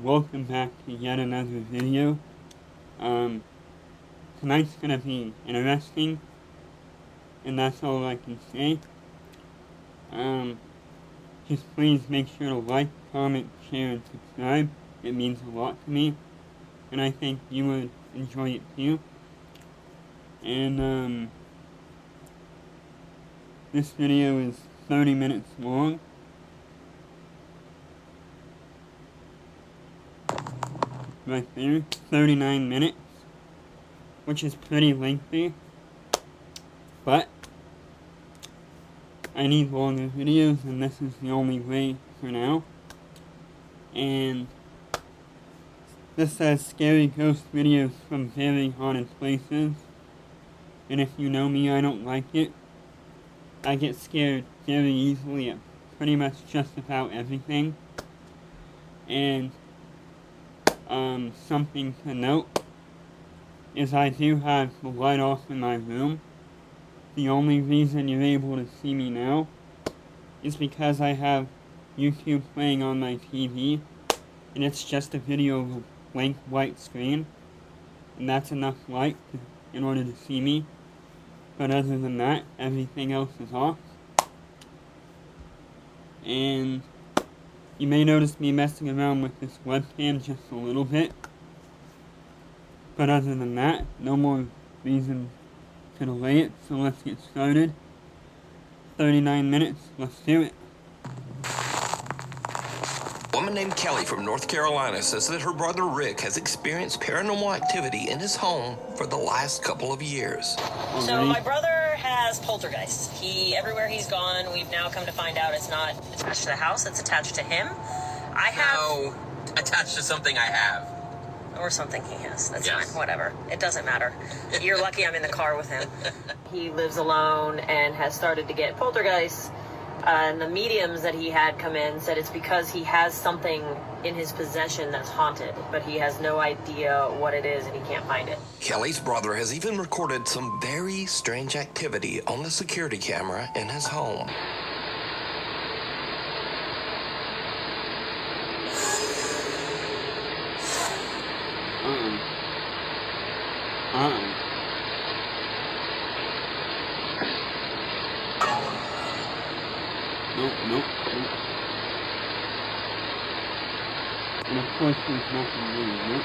welcome back to yet another video. Tonight's gonna be interesting, and that's all I can say. Just please make sure to like, comment, share, and subscribe. It means a lot to me, and I think you would enjoy it too. And, this video is 30 minutes long. Right there, 39 minutes, which is pretty lengthy, but I need longer videos, and this is the only way for now. And this says scary ghost videos from very haunted places, and if you know me, I don't like it. I get scared very easily at pretty much just about everything. And something to note is I do have the light off in my room. The only reason you're able to see me now is because I have YouTube playing on my TV, and it's just a video of a blank white screen, and that's enough light in order to see me. But other than that, everything else is off. And you may notice me messing around with this webcam just a little bit. But other than that, no more reason to delay it, so let's get started. 39 minutes, let's do it. A woman named Kelly from North Carolina says that her brother Rick has experienced paranormal activity in his home for the last couple of years. So my brother has poltergeists. Everywhere he's gone, we've now come to find out it's not attached to the house, it's attached to him. I have... No, attached to something I have. Or something he has. That's Yes. fine, whatever. It doesn't matter. You're lucky I'm in the car with him. He lives alone and has started to get poltergeists. And the mediums that he had come in said it's because he has something in his possession that's haunted, but he has no idea what it is and he can't find it. Kelly's brother has even recorded some very strange activity on the security camera in his home. Nope. And of course there's nothing really, nope.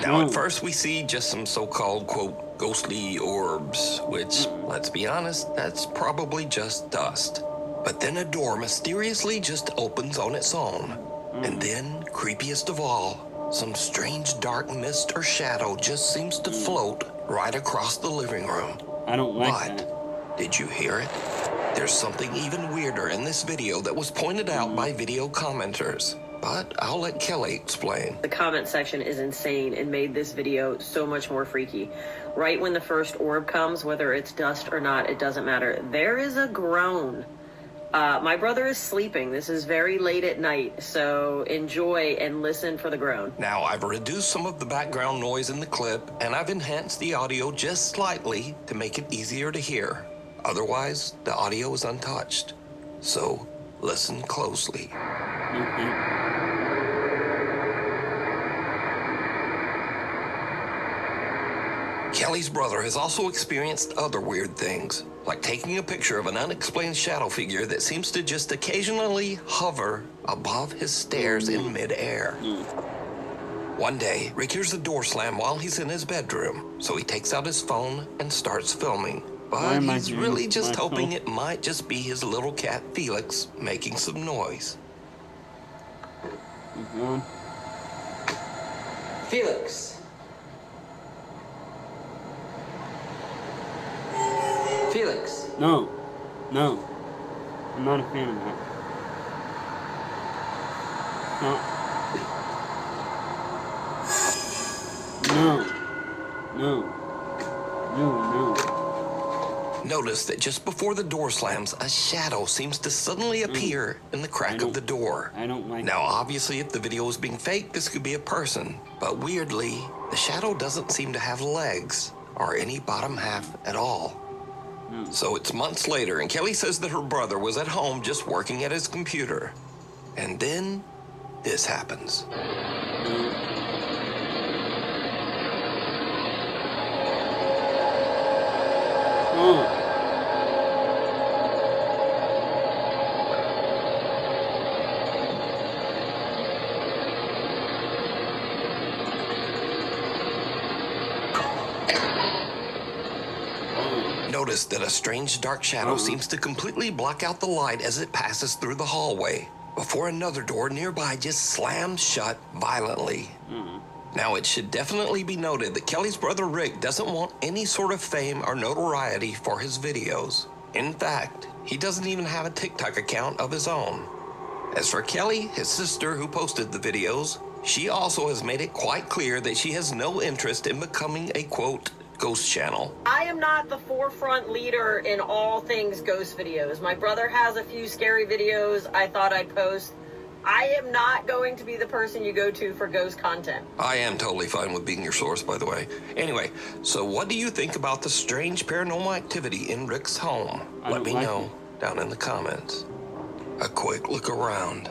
Now, at first, we see just some so-called, quote, ghostly orbs, which, let's be honest, that's probably just dust. But then a door mysteriously just opens on its own. And then, creepiest of all, some strange dark mist or shadow just seems to float right across the living room. I don't like that. But, did you hear it? There's something even weirder in this video that was pointed out by video commenters. But I'll let Kelly explain. The comment section is insane and made this video so much more freaky. Right when the first orb comes, whether it's dust or not, it doesn't matter. There is a groan. My brother is sleeping. This is very late at night, so enjoy and listen for the groan. Now, I've reduced some of the background noise in the clip, and I've enhanced the audio just slightly to make it easier to hear. Otherwise, the audio is untouched. So, listen closely. Okay. Kelly's brother has also experienced other weird things, like taking a picture of an unexplained shadow figure that seems to just occasionally hover above his stairs in midair. One day, Rick hears the door slam while he's in his bedroom, so he takes out his phone and starts filming. But he's really just hoping it might just be his little cat Felix making some noise. Felix. Felix. No. I'm not a fan of that. No. Notice that just before the door slams, a shadow seems to suddenly appear in the crack of the door. I don't like Now, obviously, if the video is being faked, this could be a person. But weirdly, the shadow doesn't seem to have legs or any bottom half at all. No. So it's months later, and Kelly says that her brother was at home just working at his computer. And then this happens. Notice that a strange dark shadow seems to completely block out the light as it passes through the hallway, before another door nearby just slams shut violently. Now, it should definitely be noted that Kelly's brother Rick doesn't want any sort of fame or notoriety for his videos. In fact, he doesn't even have a TikTok account of his own. As for Kelly, his sister who posted the videos, she also has made it quite clear that she has no interest in becoming a, quote, ghost channel. I am not the forefront leader in all things ghost videos. My brother has a few scary videos I thought I'd post. I am not going to be the person you go to for ghost content. I am totally fine with being your source, by the way. Anyway, so what do you think about the strange paranormal activity in Rick's home? Let me know down in the comments. A quick look around.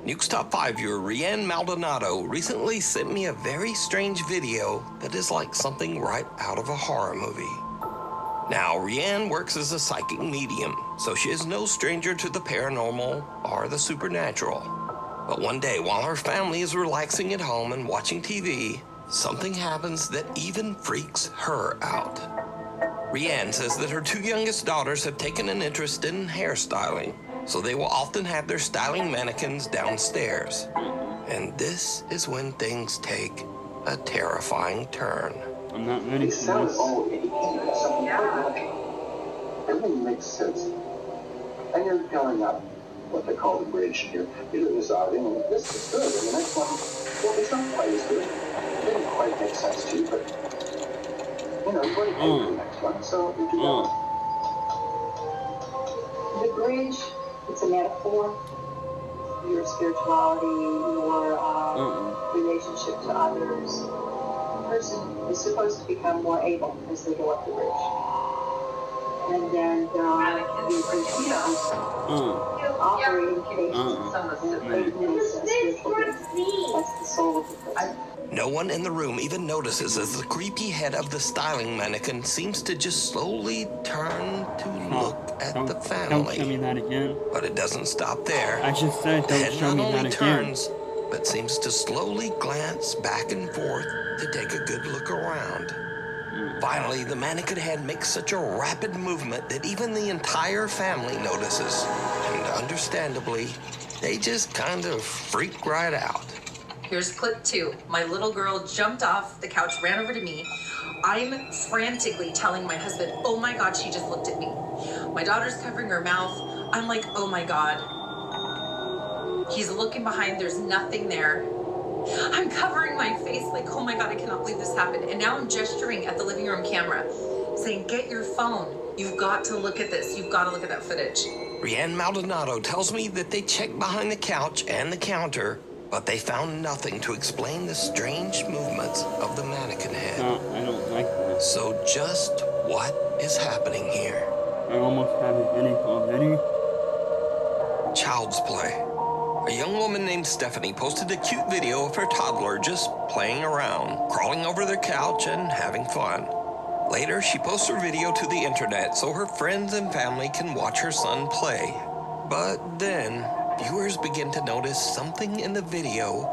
Nuke's Top 5 viewer Rianne Maldonado recently sent me a very strange video that is like something right out of a horror movie. Now, Rianne works as a psychic medium, so she is no stranger to the paranormal or the supernatural. But one day, while her family is relaxing at home and watching TV, something happens that even freaks her out. Rianne says that her two youngest daughters have taken an interest in hairstyling, so they will often have their styling mannequins downstairs. And this is when things take a terrifying turn. I'm not ready for this. Everything makes sense. And you're going up what they call the bridge. You're deciding, and this is good. And the next one, well, it's not quite as good. It didn't quite make sense to you, but, you know, you've already paid for the next one, so you do that. The bridge, it's a metaphor. Your spirituality, your relationship to others. The person is supposed to become more able as they go up the bridge. And then you continue operating patience, spiritual gifts. That's the soul of the person. No one in the room even notices as the creepy head of the styling mannequin seems to just slowly turn to look at the family. Don't show me that again. But it doesn't stop there. I just said The don't head show not me only that again. turns, but seems to slowly glance back and forth to take a good look around. Finally, the mannequin head makes such a rapid movement that even the entire family notices. And understandably, they just kind of freak right out. Here's clip 2. My little girl jumped off the couch, ran over to me. I'm frantically telling my husband, oh my God, she just looked at me. My daughter's covering her mouth. I'm like, oh my God. He's looking behind, there's nothing there. I'm covering my face like, oh my God, I cannot believe this happened. And now I'm gesturing at the living room camera, saying, get your phone. You've got to look at this. You've got to look at that footage. Rianne Maldonado tells me that they checked behind the couch and the counter, but they found nothing to explain the strange movements of the mannequin head. No, I don't like that. So just what is happening here? I almost have it in it already. Child's play. A young woman named Stephanie posted a cute video of her toddler just playing around, crawling over their couch and having fun. Later, she posts her video to the internet so her friends and family can watch her son play. But then, viewers begin to notice something in the video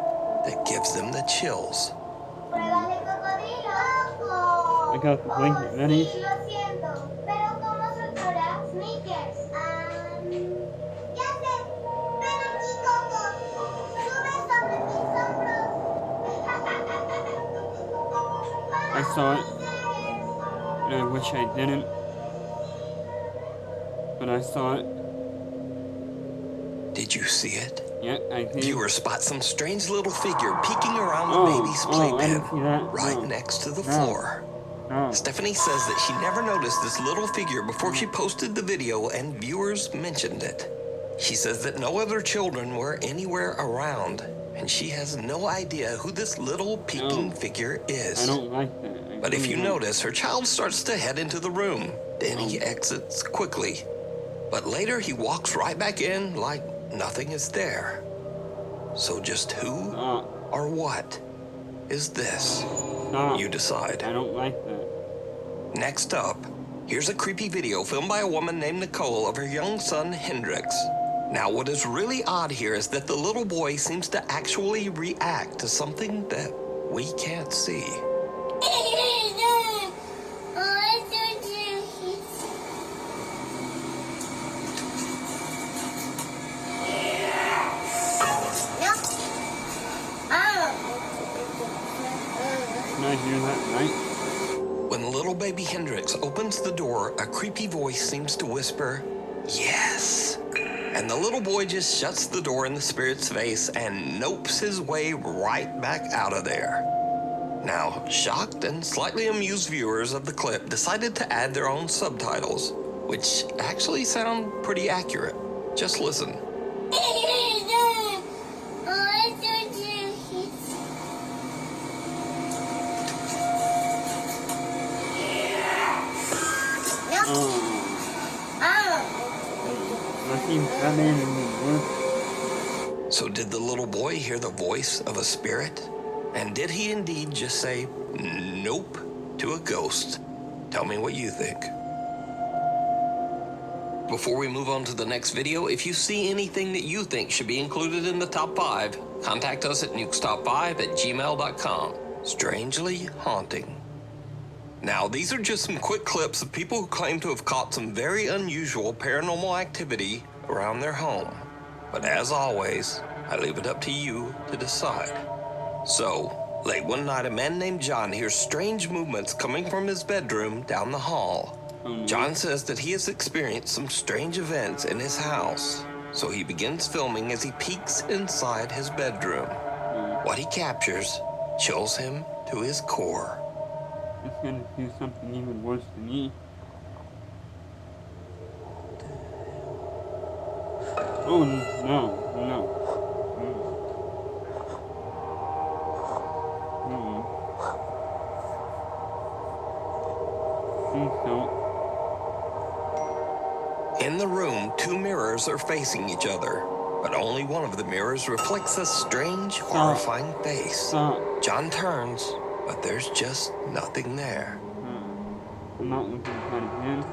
that gives them the chills. I got the blanket ready. I saw it, and I wish I didn't, but I saw it. Did you see it? Yeah, I did. Viewers spot some strange little figure peeking around the baby's I playpen didn't see that. right No. next to the No. floor. No. Stephanie says that she never noticed this little figure before she posted the video and viewers mentioned it. She says that no other children were anywhere around, and she has no idea who this little peeking figure is. I don't like that. I But if you notice, her child starts to head into the room. Then he exits quickly. But later he walks right back in like nothing is there. So just who or what is this? You decide. I don't like that. Next up, here's a creepy video filmed by a woman named Nicole of her young son Hendrix. Now, what is really odd here is that the little boy seems to actually react to something that we can't see. Can I hear that right? When little baby Hendrix opens the door, a creepy voice seems to whisper, "Yes." And the little boy just shuts the door in the spirit's face and nopes his way right back out of there. Now, shocked and slightly amused viewers of the clip decided to add their own subtitles, which actually sound pretty accurate. Just listen. So did the little boy hear the voice of a spirit? And did he indeed just say nope to a ghost? Tell me what you think. Before we move on to the next video, if you see anything that you think should be included in the top 5, contact us at nukestop5@gmail.com. Strangely haunting. Now, these are just some quick clips of people who claim to have caught some very unusual paranormal activity around their home. But as always, I leave it up to you to decide. So, late one night, a man named John hears strange movements coming from his bedroom down the hall. John says that he has experienced some strange events in his house, so he begins filming as he peeks inside his bedroom. What he captures chills him to his core. It's gonna do something even worse to me. Oh no. Please don't. In the room, 2 mirrors are facing each other, but only one of the mirrors reflects a strange, horrifying face. John turns, but there's just nothing there. I'm not looking at it again.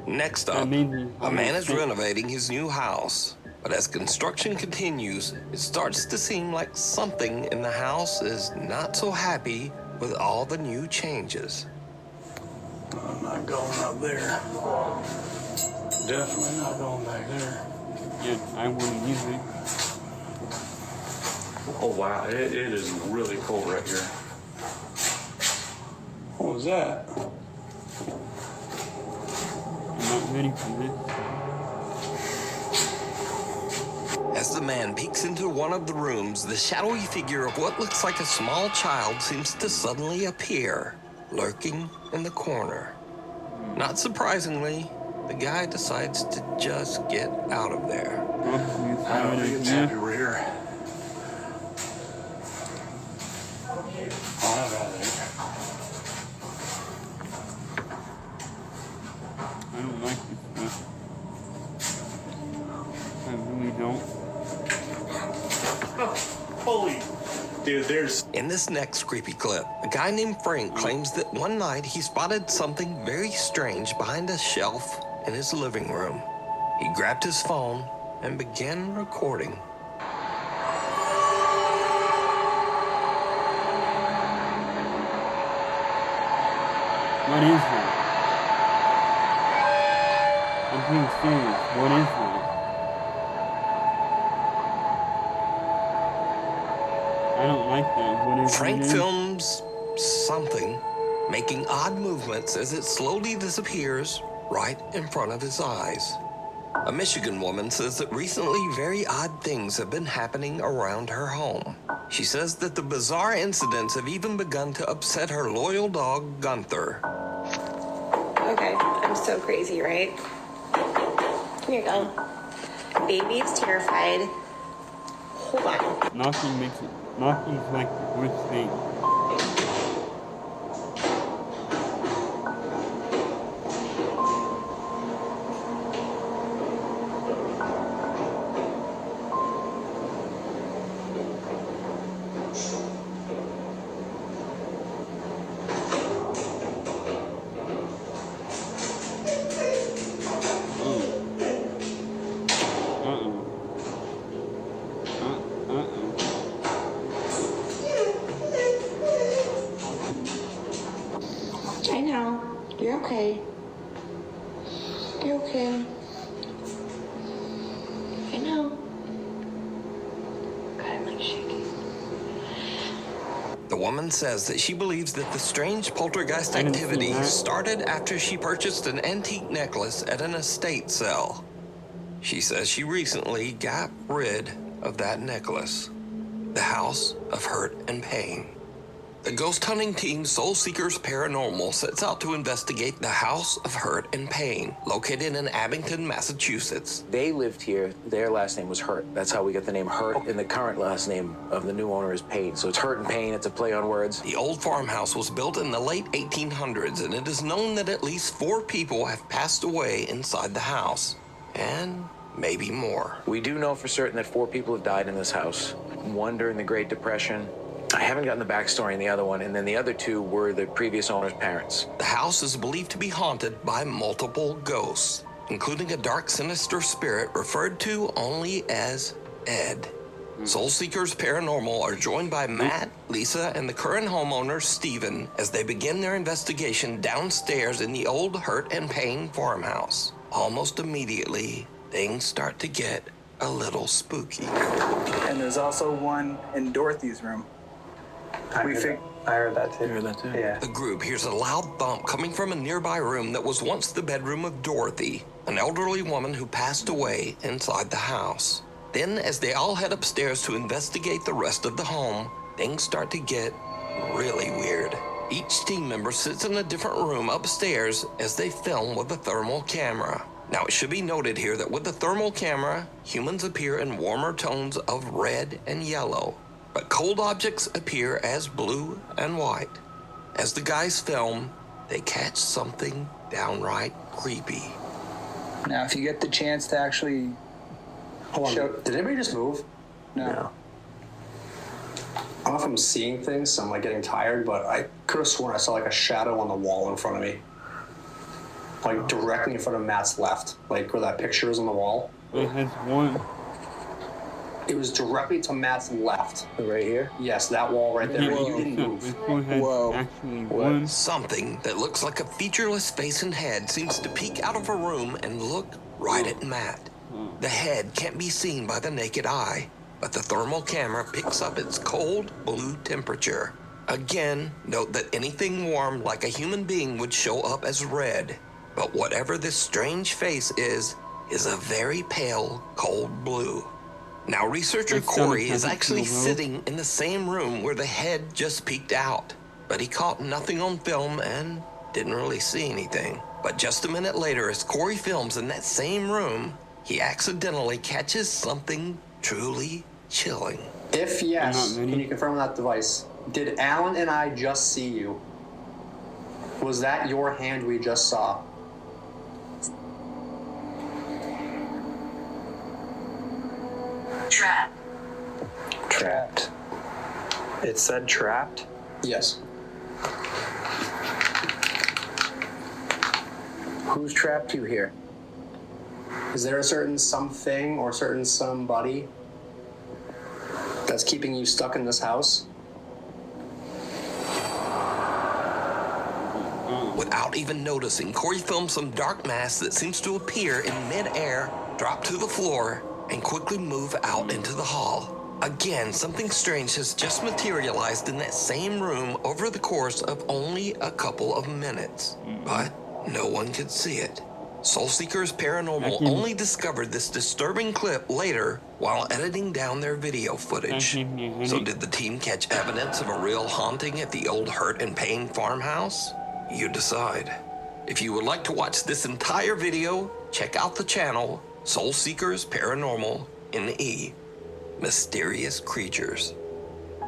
Next up, a man is renovating his new house, but as construction continues, it starts to seem like something in the house is not so happy with all the new changes. I'm not going up there. Definitely not going back there. Yeah, I wouldn't either. Oh wow, it is really cold right here. What was that? I'm not ready for this. As the man peeks into one of the rooms, the shadowy figure of what looks like a small child seems to suddenly appear, lurking in the corner. Not surprisingly, the guy decides to just get out of there. I don't think it's happy we're here. I'll have it. I don't like this stuff. I really don't. Holy, dude, there's... In this next creepy clip, a guy named Frank claims that one night he spotted something very strange behind a shelf in his living room. He grabbed his phone and began recording. What is that? I'm being serious. What is that? I don't like that. What is Frank it? films something, making odd movements as it slowly disappears right in front of his eyes. A Michigan woman says that recently very odd things have been happening around her home. She says that the bizarre incidents have even begun to upset her loyal dog, Gunther. Okay, I'm so crazy, right? Here you go. Baby's terrified. Hold on. Nothing makes it Knocking is like the worst thing. I know. You're okay. You're okay. I know. God, I'm like shaking. The woman says that she believes that the strange poltergeist activity started after she purchased an antique necklace at an estate sale. She says she recently got rid of that necklace. The House of Hurt and Pain. The ghost hunting team Soul Seekers Paranormal sets out to investigate the House of Hurt and Pain, located in Abington, Massachusetts. They lived here. Their last name was Hurt. That's how we get the name Hurt, and the current last name of the new owner is Pain. So it's Hurt and Pain. It's a play on words. The old farmhouse was built in the late 1800s, and it is known that at least 4 people have passed away inside the house, and maybe more. We do know for certain that 4 people have died in this house. 1 during the Great Depression. I haven't gotten the backstory in the other one, and then the other 2 were the previous owner's parents. The house is believed to be haunted by multiple ghosts, including a dark, sinister spirit referred to only as Ed. Soul Seekers Paranormal are joined by Matt, Lisa, and the current homeowner, Steven, as they begin their investigation downstairs in the old Hurt and Pain farmhouse. Almost immediately, things start to get a little spooky. And there's also one in Dorothy's room. I heard that too. You heard that too? Yeah. The group hears a loud thump coming from a nearby room that was once the bedroom of Dorothy, an elderly woman who passed away inside the house. Then, as they all head upstairs to investigate the rest of the home, things start to get really weird. Each team member sits in a different room upstairs as they film with a thermal camera. Now, it should be noted here that with the thermal camera, humans appear in warmer tones of red and yellow, but cold objects appear as blue and white. As the guys film, they catch something downright creepy. Now, if you get the chance to actually Hold on. Did anybody just move? No. I don't know if I'm seeing things, so I'm like getting tired, but I could have sworn I saw like a shadow on the wall in front of me. Like directly in front of Matt's left, like where that picture is on the wall. It has one. It was directly to Matt's left. Right here? Yes, that wall right there. You didn't move. This one has actually one. Something that looks like a featureless face and head seems to peek out of a room and look right at Matt. The head can't be seen by the naked eye, but the thermal camera picks up its cold blue temperature. Again, note that anything warm like a human being would show up as red, but whatever this strange face is a very pale, cold blue. Now, researcher Corey is actually sitting in the same room where the head just peeked out, but he caught nothing on film and didn't really see anything. But just a minute later, as Corey films in that same room, he accidentally catches something truly chilling. If yes, can you confirm on that device? Did Alan and I just see you? Was that your hand we just saw? Trapped. It said trapped? Yes. Who's trapped you here? Is there a certain something or certain somebody that's keeping you stuck in this house? Without even noticing, Corey films some dark mass that seems to appear in mid-air, drop to the floor, and quickly move out into the hall. Again, something strange has just materialized in that same room over the course of only a couple of minutes. But no one could see it. Soul Seekers Paranormal only discovered this disturbing clip later while editing down their video footage. So did the team catch evidence of a real haunting at the old Hurt and Pain farmhouse? You decide. If you would like to watch this entire video, check out the channel Soul Seekers Paranormal NE. Mysterious Creatures.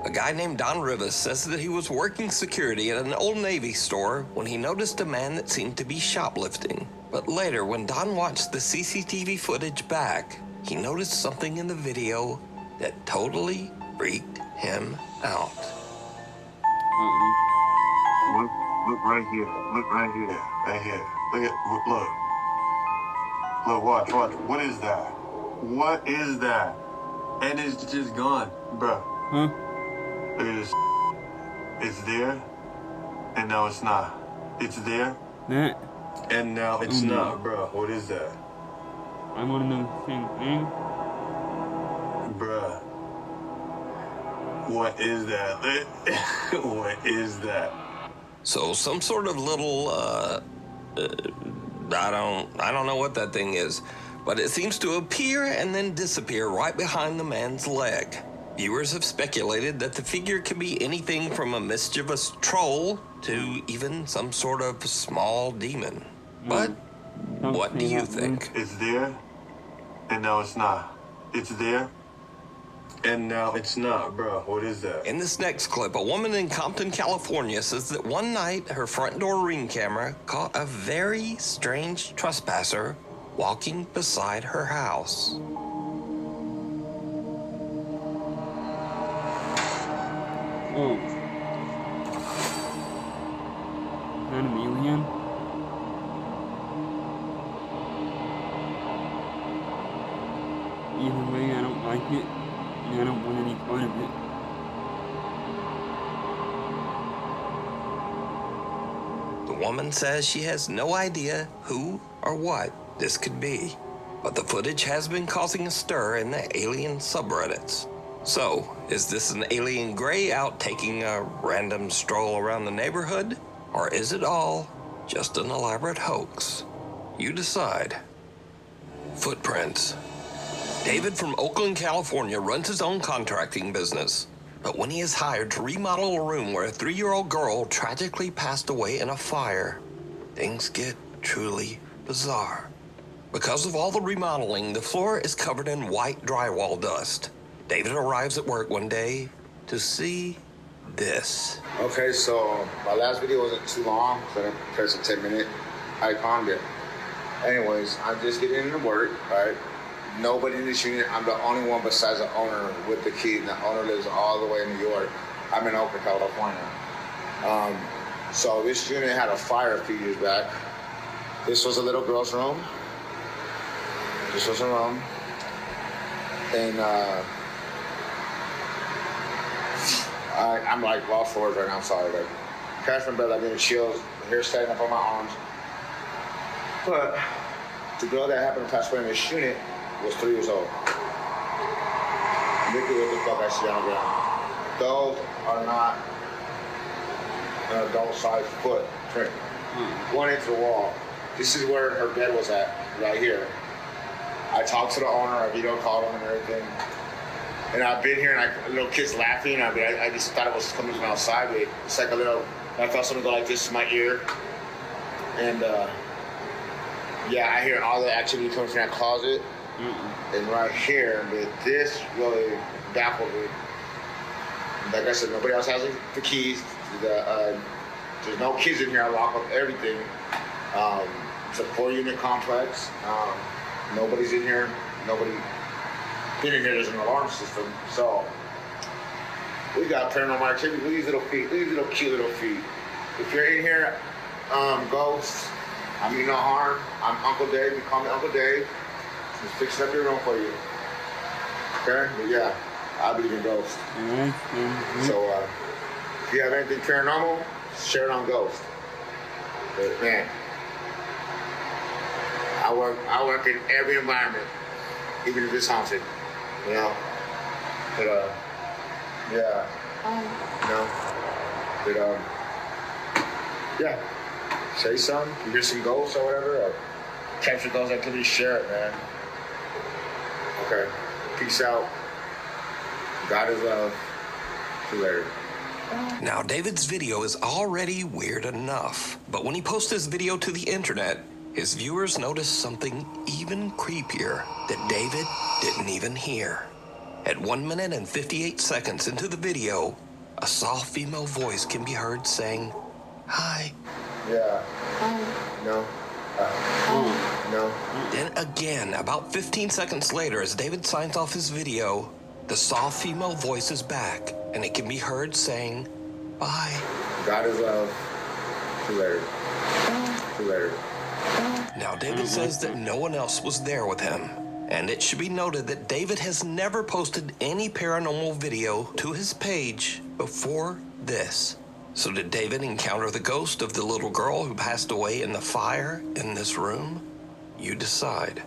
A guy named Don Rivas says that he was working security at an Old Navy store when he noticed a man that seemed to be shoplifting. But later, when Don watched the CCTV footage back, he noticed something in the video that totally freaked him out. Look right here. Look right here. Right here. Look. Look, watch. What is that? What is that? And it's just gone, bruh. Huh? Look at this. It's there, and now it's not. It's there, That? and now it's not, bruh. What is that? I want to know the same thing. Bruh. What is that? What is that? So some sort of little, I don't know what that thing is, but it seems to appear and then disappear right behind the man's leg. Viewers have speculated that the figure could be anything from a mischievous troll to even some sort of small demon. But what do you think? It's there, and now it's not. It's there, and now it's not, bro. What is that? In this next clip, a woman in Compton, California says that one night her front door Ring camera caught a very strange trespasser walking beside her house. Oh. Is that an alien? Either way, I don't like it, and I don't want any part of it. The woman says she has no idea who or what this could be, but the footage has been causing a stir in the alien subreddits. So, is this an alien gray out taking a random stroll around the neighborhood? Or is it all just an elaborate hoax? You decide. Footprints. David from Oakland, California runs his own contracting business. But when he is hired to remodel a room where a 3-year-old girl tragically passed away in a fire, things get truly bizarre. Because of all the remodeling, the floor is covered in white drywall dust. David arrives at work one day to see this. Okay, so my last video wasn't too long, so I didn't press a 10-minute icon there. Anyways, I'm just getting into work, right? Nobody in this unit. I'm the only one besides the owner with the key. And the owner lives all the way in New York. I'm in Oakland, California. So this unit had a fire a few years back. This was a little girl's room. This was her room. And I'm like lost for words right now, I'm sorry. Like, crashed my bed, I've been chills, hair standing up on my arms. But the girl that happened to pass away in this unit was 3 years old. Look at what the fuck I see on the ground. Those are not an adult-sized footprint. 1 inch of the wall. This is where her bed was at, right here. I talked to the owner, I video called him and everything. And I've been here, and little kids laughing. I just thought it was coming from outside. But it's like a little. I felt something go like this in my ear, and yeah, I hear all the activity coming from that closet, and right here. But this really baffled me. Like I said, nobody else has the keys. There's no kids in here. I lock up everything. It's a 4-unit complex. Nobody's in here. Nobody. Been in here, there's an alarm system, so we got paranormal activity. Look at these little feet. Look at these little cute little feet. If you're in here, ghosts, I mean no harm. I'm Uncle Dave. You call me Uncle Dave. Just fixing up your room for you. Okay? But yeah, I believe in ghosts. So if you have anything paranormal, share it on Ghost. But man, I work in every environment, even if it's haunted. You know, but yeah, you know, but yeah, say something. You hear some ghosts or whatever, or capture those activities, share it, man. Okay, peace out. God is love. See you later. Now, David's video is already weird enough, but when he posts this video to the internet, his viewers notice something even creepier that David didn't even hear. At 1 minute and 58 seconds into the video, a soft female voice can be heard saying, "Hi." Yeah. No. No. Then again, about 15 seconds later, as David signs off his video, the soft female voice is back, and it can be heard saying, "Bye." God is love. See you later. See you later. Now, David says that no one else was there with him. And it should be noted that David has never posted any paranormal video to his page before this. So did David encounter the ghost of the little girl who passed away in the fire in this room? You decide.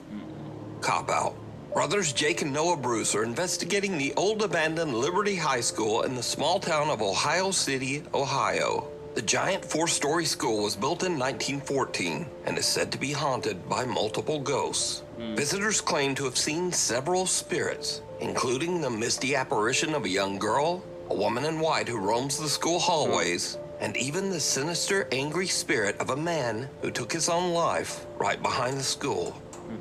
Cop out. Brothers Jake and Noah Bruce are investigating the old abandoned Liberty High School in the small town of Ohio City, Ohio. The giant 4-story school was built in 1914 and is said to be haunted by multiple ghosts. Visitors claim to have seen several spirits, including the misty apparition of a young girl, a woman in white who roams the school hallways, and even the sinister, angry spirit of a man who took his own life right behind the school.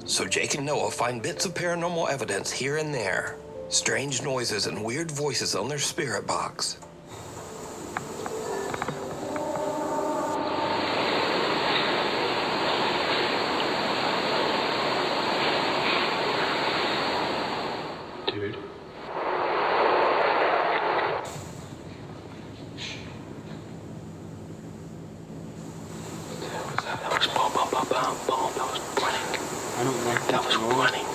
So Jake and Noah find bits of paranormal evidence here and there, strange noises and weird voices on their spirit box. Dude. That was boom, boom, boom, boom, boom. That was running. I don't like that was running.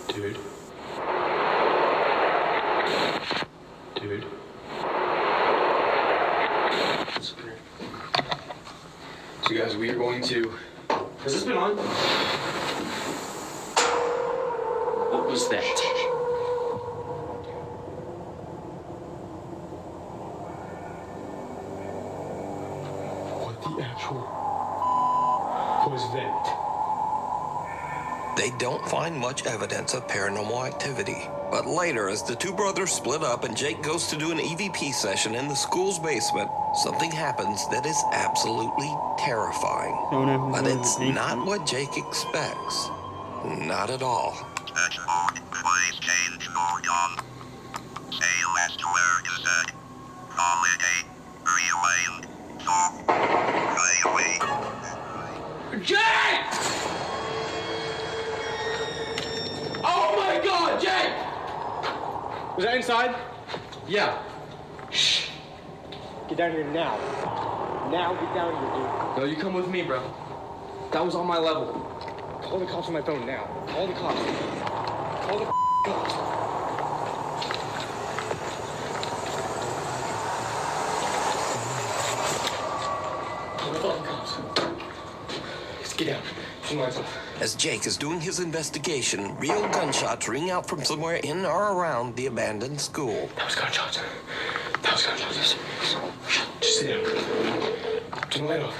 Dude. Dude. So guys, we are going to... Has this been on? What was that? What the actual was that? They don't find much evidence of paranormal activity. But later, as the two brothers split up and Jake goes to do an EVP session in the school's basement, something happens that is absolutely terrifying. But it's not what Jake expects. Not at all. Please change your gun. Say less to where you said. Holiday. Rewind. So. Play away. Jake! Oh my God, Jake! Was that inside? Yeah. Shh. Get down here now. Now get down here, dude. No, you come with me, bro. That was on my level. Call the cops on my phone now. Call the cops. Call the cops. Call the fucking cops. Just get down. Turn the lights off. As Jake is doing his investigation, real gunshots ring out from somewhere in or around the abandoned school. That was gunshots. That was gunshots. Shut. Just sit down. Turn the light off.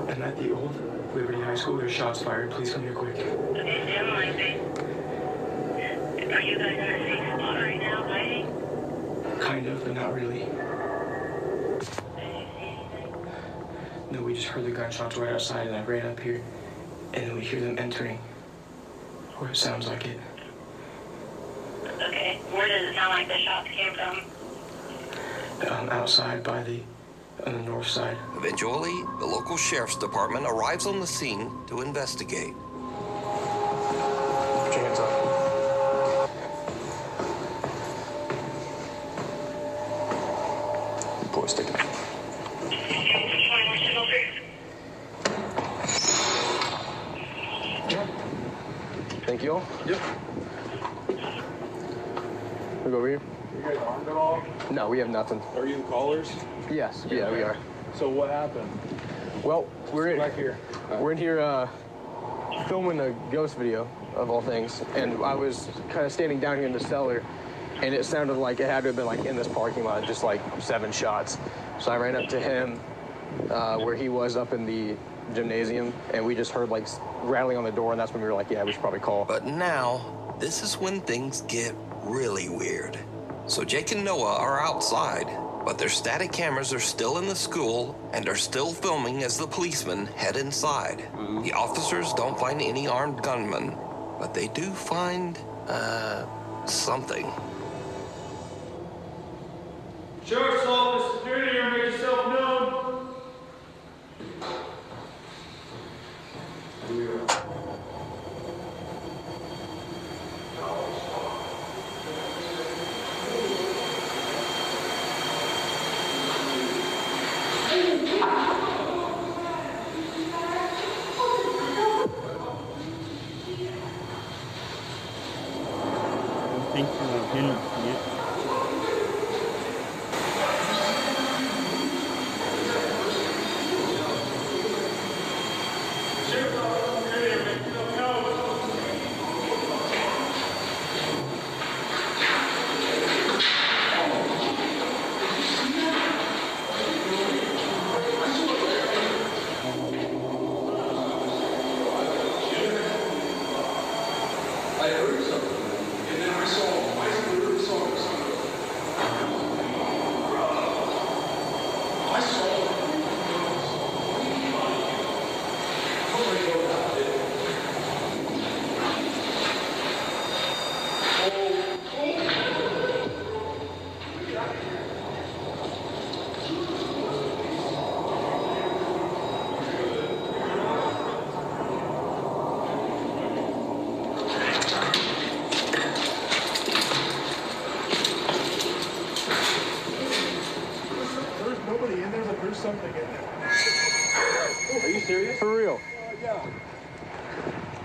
I'm at the old Liberty High School. There's shots fired. Please come here quick. Okay, stand by, please. Are you guys in a safe spot right now, hiding? Kind of, but not really. No, we just heard the gunshots right outside, and I ran up here, and then we hear them entering. Or it sounds like it. Okay, where does it sound like the shots came from? Outside by on the north side. Eventually, the local sheriff's department arrives on the scene to investigate. Put your hands up. Boy, stick it. Thank you all. Yep. We go over here. You guys armed at all? No, we have nothing. Are you the callers? Yes, yeah, we are. So what happened? Well, we're in here. We're in here filming a ghost video of all things, and I was kind of standing down here in the cellar, and it sounded like it had to have been like in this parking lot, just like 7 shots. So I ran up to him where he was up in the gymnasium, and we just heard like rattling on the door, and that's when we were like, yeah, we should probably call. But now, this is when things get really weird. So Jake and Noah are outside, But their static cameras are still in the school and are still filming as the policemen head inside. The officers don't find any armed gunmen, but they do find, something. Sheriff's Office, if you're in here, make yourself known. Thanks for the dinner, Smith. I heard something, and then I saw something in there. Are you serious? For real? Yeah.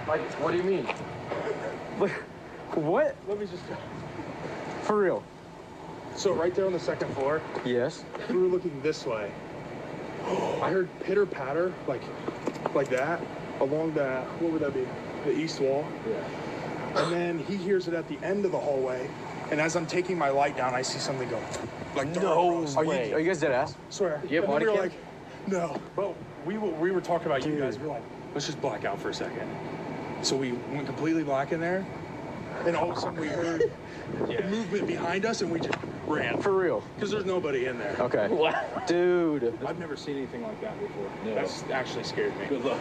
Like, what do you mean? What? Let me just... For real? So right there on the second floor, yes, we were looking this way. I heard pitter patter, like that, along that, what would that be? The east wall. Yeah. And then he hears it at the end of the hallway. And as I'm taking my light down, I see something go like no way. Are you guys dead ass? Swear. You have and body we were cam? like, no. But we were talking about you guys. We were like, let's just black out for a second. So we went completely black in there. And all of a sudden we heard movement behind us and we just ran. For real? Because there's nobody in there. Okay. What? Dude. I've never seen anything like that before. No. That's actually scared me. Good luck.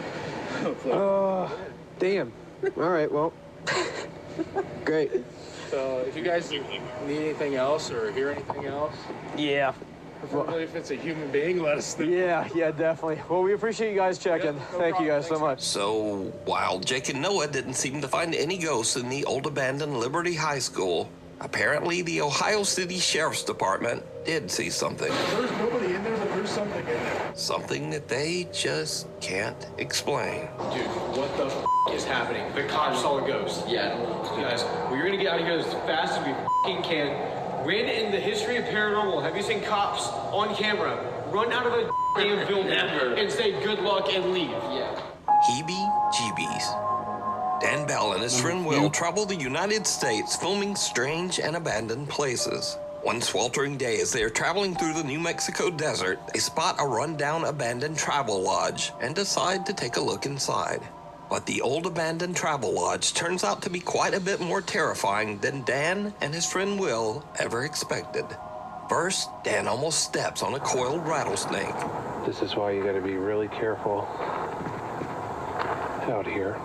Damn. All right, well. Great. So if you guys need anything else or hear anything else, yeah. Preferably if it's a human being, let us know. Yeah, definitely. Well, we appreciate you guys checking. Thank you guys so much. So, while Jake and Noah didn't seem to find any ghosts in the old abandoned Liberty High School, apparently the Ohio City Sheriff's Department did see something. There's nobody in there, but there's something in there. Something that they just can't explain. Dude, what the is happening? The cops saw a ghost. Yeah, guys, we're gonna get out of here as fast as we can. When in the history of paranormal have you seen cops on camera run out of a damn building and say good luck and leave? Yeah. Heebie-jeebies. Dan Bell and his friend Will travel the United States filming strange and abandoned places. One sweltering day as they are traveling through the New Mexico desert, they spot a rundown abandoned travel lodge and decide to take a look inside. But the old abandoned travel lodge turns out to be quite a bit more terrifying than Dan and his friend Will ever expected. First, Dan almost steps on a coiled rattlesnake. This is why you gotta be really careful out here.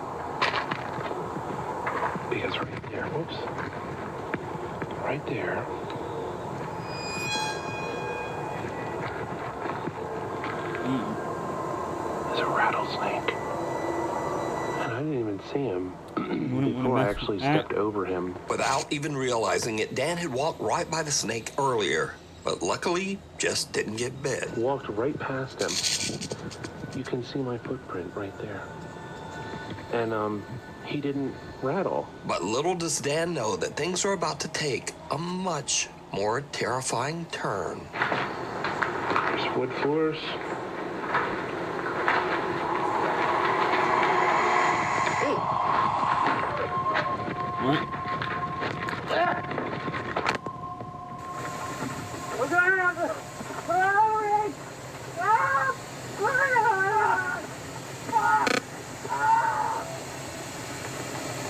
Because right there, whoops, right there, is a rattlesnake. And I didn't even see him before I actually stepped over him. Without even realizing it, Dan had walked right by the snake earlier, but luckily just didn't get bit. Walked right past him. You can see my footprint right there. And he didn't rattle. But little does Dan know that things are about to take a much more terrifying turn. There's wood floors.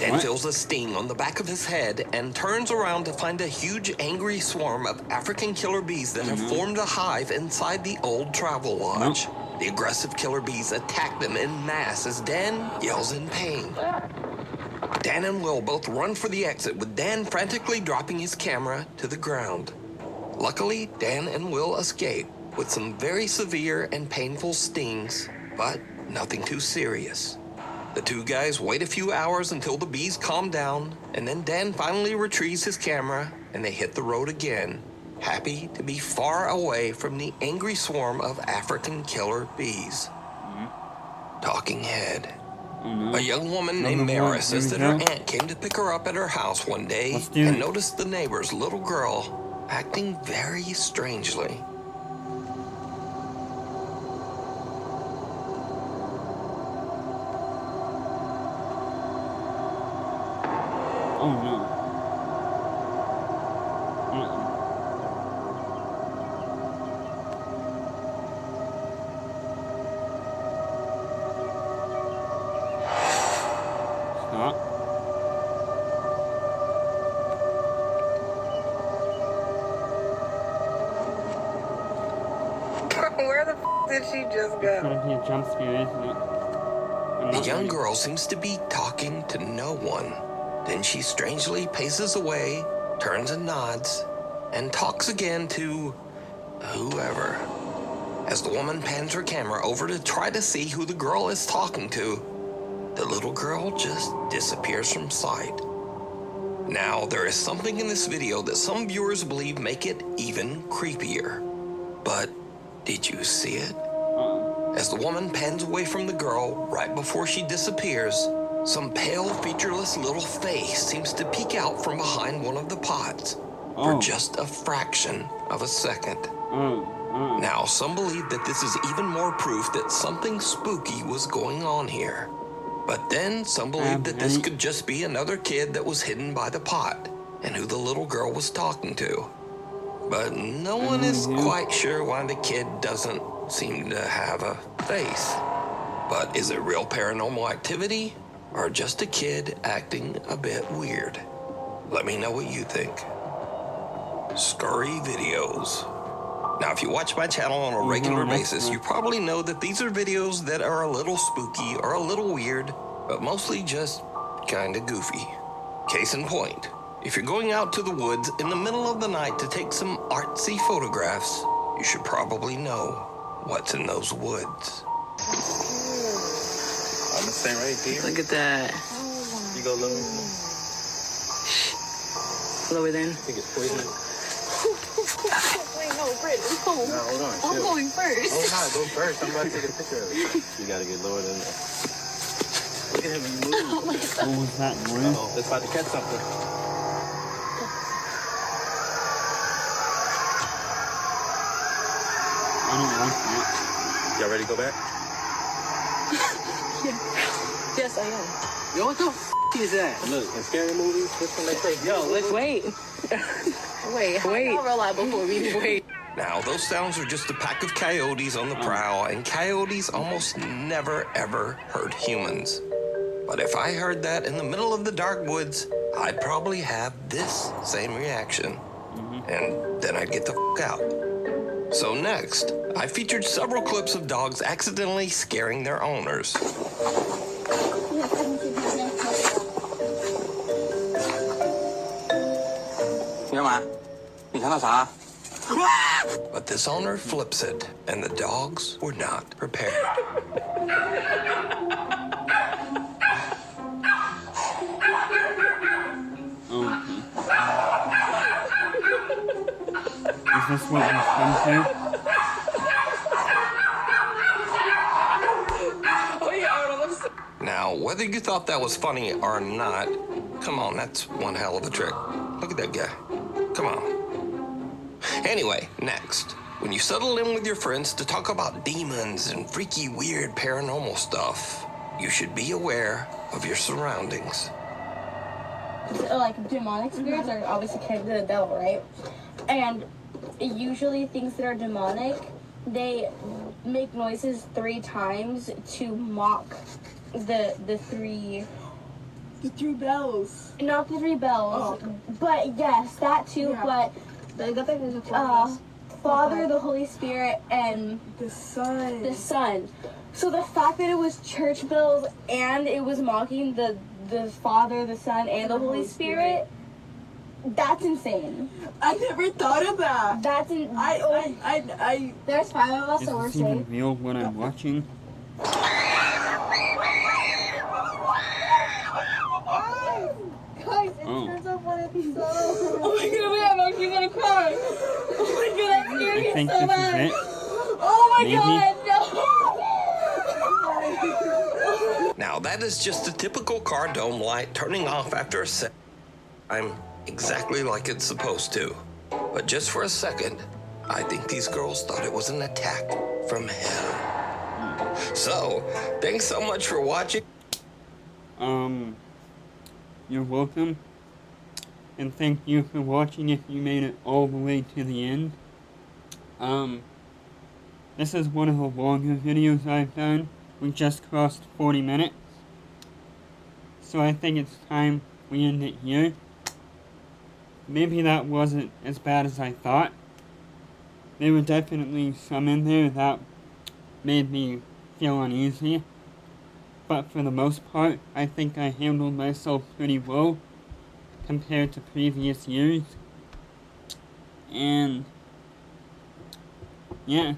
Dan feels a sting on the back of his head and turns around to find a huge angry swarm of African killer bees that have formed a hive inside the old travel lodge. The aggressive killer bees attack them in mass as Dan yells in pain. Dan and Will both run for the exit, with Dan frantically dropping his camera to the ground. Luckily, Dan and Will escape with some very severe and painful stings, but nothing too serious. The two guys wait a few hours until the bees calm down, and then Dan finally retrieves his camera and they hit the road again, happy to be far away from the angry swarm of African killer bees. Talking head. A young woman named Mara says that her aunt came to pick her up at her house one day and noticed the neighbor's little girl acting very strangely. Oh no. Stop. Where the f did she just go? It's gonna be a jump scare, isn't it? The young girl seems to be talking to no one. Then she strangely paces away, turns and nods, and talks again to whoever. As the woman pans her camera over to try to see who the girl is talking to, the little girl just disappears from sight. Now, there is something in this video that some viewers believe make it even creepier. But did you see it? As the woman pans away from the girl right before she disappears, some pale, featureless little face seems to peek out from behind one of the pots for just a fraction of a second. Now, some believe that this is even more proof that something spooky was going on here. But then, some believe that this could just be another kid that was hidden by the pot and who the little girl was talking to. But no one is quite sure why the kid doesn't seem to have a face. But is it real paranormal activity? Or just a kid acting a bit weird? Let me know what you think. Scary videos. Now, if you watch my channel on a regular basis, you probably know that these are videos that are a little spooky or a little weird, but mostly just kinda goofy. Case in point, if you're going out to the woods in the middle of the night to take some artsy photographs, you should probably know what's in those woods. I'm gonna stay right here. Look at that. You go lower. Lower then. I think it's poison. Wait, no, Britt, no. No, hold on. I'm going first. Oh, no, go first. I'm about to take a picture of it. You gotta get lower than that. Look at him move. Oh my God. What was that noise? Oh, it's about to catch something. I don't like that. Y'all ready to go back? Yes, I am. Yo, what the f is that? Look, in scary movies, this one they say, yo, let's wait. Wait. I'll roll out before we wait. Now, those sounds are just a pack of coyotes on the prowl, and coyotes almost never ever hurt humans. But if I heard that in the middle of the dark woods, I'd probably have this same reaction. And then I'd get the f out. So next, I featured several clips of dogs accidentally scaring their owners. But this owner flips it, and the dogs were not prepared. Is this what we've come to? Now, whether you thought that was funny or not, come on, that's one hell of a trick. Look at that guy. Come on. Anyway, next. When you settle in with your friends to talk about demons and freaky, weird paranormal stuff, you should be aware of your surroundings. Like, demonic spirits are obviously connected to the devil, right? And usually things that are demonic, they make noises 3 times to mock the 3 The 3 bells. Not the 3 bells. Oh. But yes, that too. Yeah. But Father, the Holy Spirit, and the Son. The Son. So the fact that it was church bells and it was mocking the Father, the Son, and the Holy Spirit, that's insane. I never thought of that. That's I there's 5 of us, Is so we're this even safe. real what I'm watching? Guys, it Oh. turns off one episode. Oh my god, I'm actually gonna cry. Oh my god, that scared I me think so this bad. is it. Oh my Maybe. god, no! Now, that is just a typical car dome light turning off after a set. I'm exactly like it's supposed to. But just for a second, I think these girls thought it was an attack from hell. So, thanks so much for watching. You're welcome. And thank you for watching if you made it all the way to the end. This is one of the longer videos I've done. We just crossed 40 minutes. So I think it's time we end it here. Maybe that wasn't as bad as I thought. There were definitely some in there that made me feel uneasy. But for the most part, I think I handled myself pretty well compared to previous years. And yeah,